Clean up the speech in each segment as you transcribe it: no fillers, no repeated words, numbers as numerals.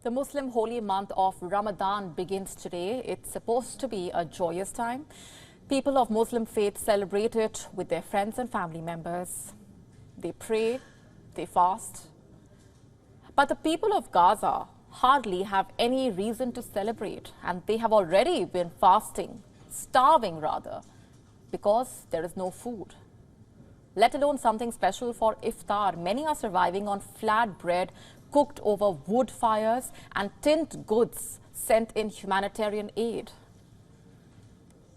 The Muslim holy month of Ramadan begins today. It's supposed to be a joyous time. People of Muslim faith celebrate it with their friends and family members. They pray, they fast. But the people of Gaza hardly have any reason to celebrate, and they have already been fasting, starving rather, because there is no food. Let alone something special for iftar. Many are surviving on flat bread cooked over wood fires and tinned goods sent in humanitarian aid.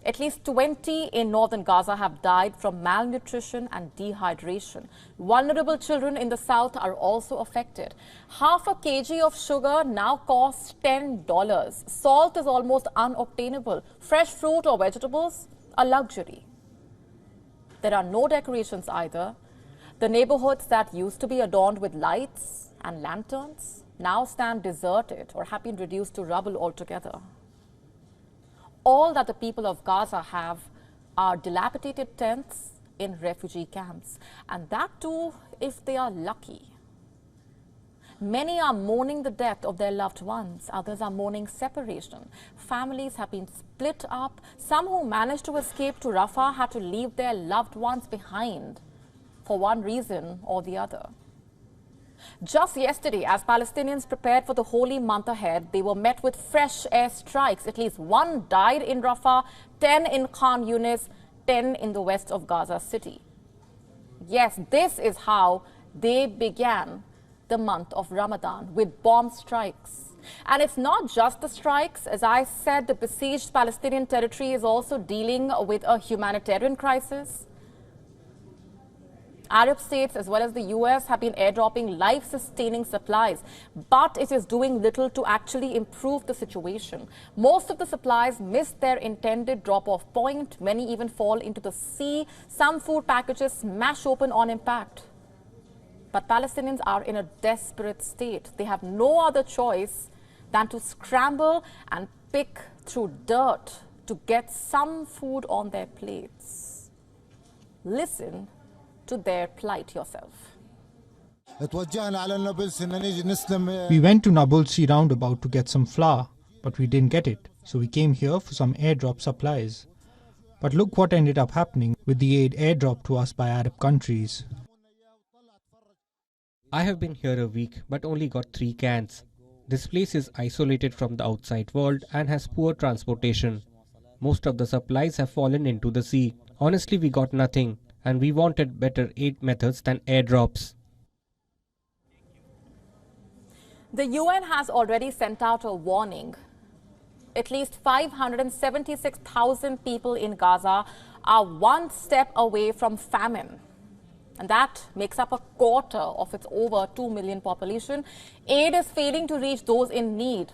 At least 20 in northern Gaza have died from malnutrition and dehydration. Vulnerable children in the south are also affected. Half a kg of sugar now costs $10. Salt is almost unobtainable. Fresh fruit or vegetables, a luxury. There are no decorations either. The neighborhoods that used to be adorned with lights and lanterns now stand deserted or have been reduced to rubble altogether. All that the people of Gaza have are dilapidated tents in refugee camps, and that too if they are lucky. Many are mourning the death of their loved ones. Others are mourning separation. Families have been split up. Some who managed to escape to Rafah had to leave their loved ones behind for one reason or the other. Just yesterday, as Palestinians prepared for the holy month ahead, they were met with fresh airstrikes. At least one died in Rafah, 10 in Khan Yunis, 10 in the west of Gaza City. Yes, this is how they began the month of Ramadan, with bomb strikes. And it's not just the strikes. As I said, the besieged Palestinian territory is also dealing with a humanitarian crisis. Arab states as well as the US have been airdropping life-sustaining supplies, but it is doing little to actually improve the situation. Most of the supplies missed their intended drop-off point. Many even fall into the sea. Some food packages smash open on impact. But Palestinians are in a desperate state. They have no other choice than to scramble and pick through dirt to get some food on their plates. Listen to their plight yourself. We went to Nabulsi roundabout to get some flour, but we didn't get it, so we came here for some airdrop supplies. But look what ended up happening with the aid airdropped to us by Arab countries. I have been here a week but only got 3 cans. This place is isolated from the outside world and has poor transportation. Most of the supplies have fallen into the sea. Honestly, we got nothing, and we wanted better aid methods than airdrops. The UN has already sent out a warning. At least 576,000 people in Gaza are one step away from famine. And that makes up a quarter of its over 2 million population. Aid is failing to reach those in need.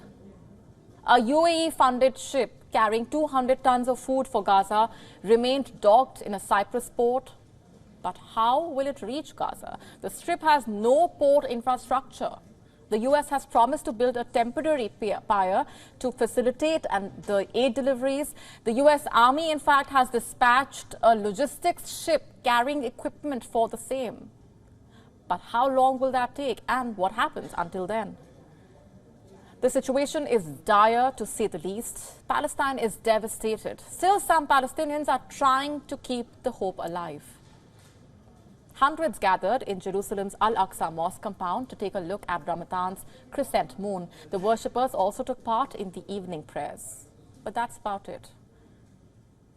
A UAE-funded ship carrying 200 tons of food for Gaza remained docked in a Cyprus port. But how will it reach Gaza? The Strip has no port infrastructure. The US has promised to build a temporary pier to facilitate the aid deliveries. The US Army, in fact, has dispatched a logistics ship carrying equipment for the same. But how long will that take, and what happens until then? The situation is dire, to say the least. Palestine is devastated. Still, some Palestinians are trying to keep the hope alive. Hundreds gathered in Jerusalem's Al-Aqsa Mosque compound to take a look at Ramadan's crescent moon. The worshippers also took part in the evening prayers. But that's about it.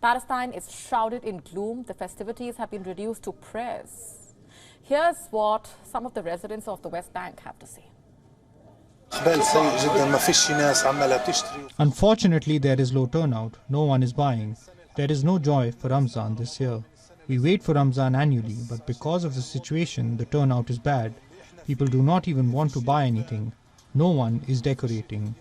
Palestine is shrouded in gloom. The festivities have been reduced to prayers. Here's what some of the residents of the West Bank have to say. Unfortunately, there is low turnout. No one is buying. There is no joy for Ramzan this year. We wait for Ramzan annually, but because of the situation, the turnout is bad. People do not even want to buy anything. No one is decorating.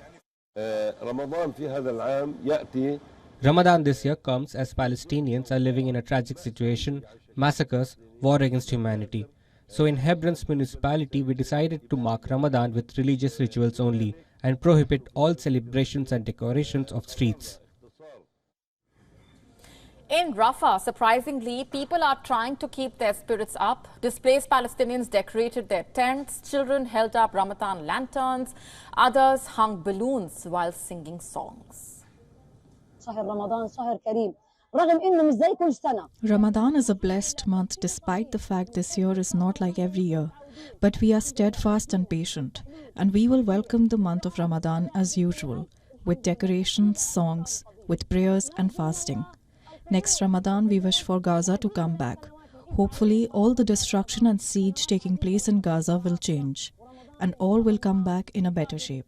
Ramadan this year comes as Palestinians are living in a tragic situation, massacres, war against humanity. So in Hebron's municipality, we decided to mark Ramadan with religious rituals only and prohibit all celebrations and decorations of streets. In Rafah, surprisingly, people are trying to keep their spirits up. Displaced Palestinians decorated their tents, children held up Ramadan lanterns, others hung balloons while singing songs. Ramadan is a blessed month despite the fact this year is not like every year. But we are steadfast and patient, and we will welcome the month of Ramadan as usual, with decorations, songs, with prayers and fasting. Next Ramadan, we wish for Gaza to come back. Hopefully, all the destruction and siege taking place in Gaza will change, and all will come back in a better shape.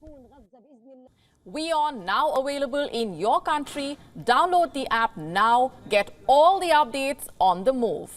WION now available in your country. Download the app now. Get all the updates on the move.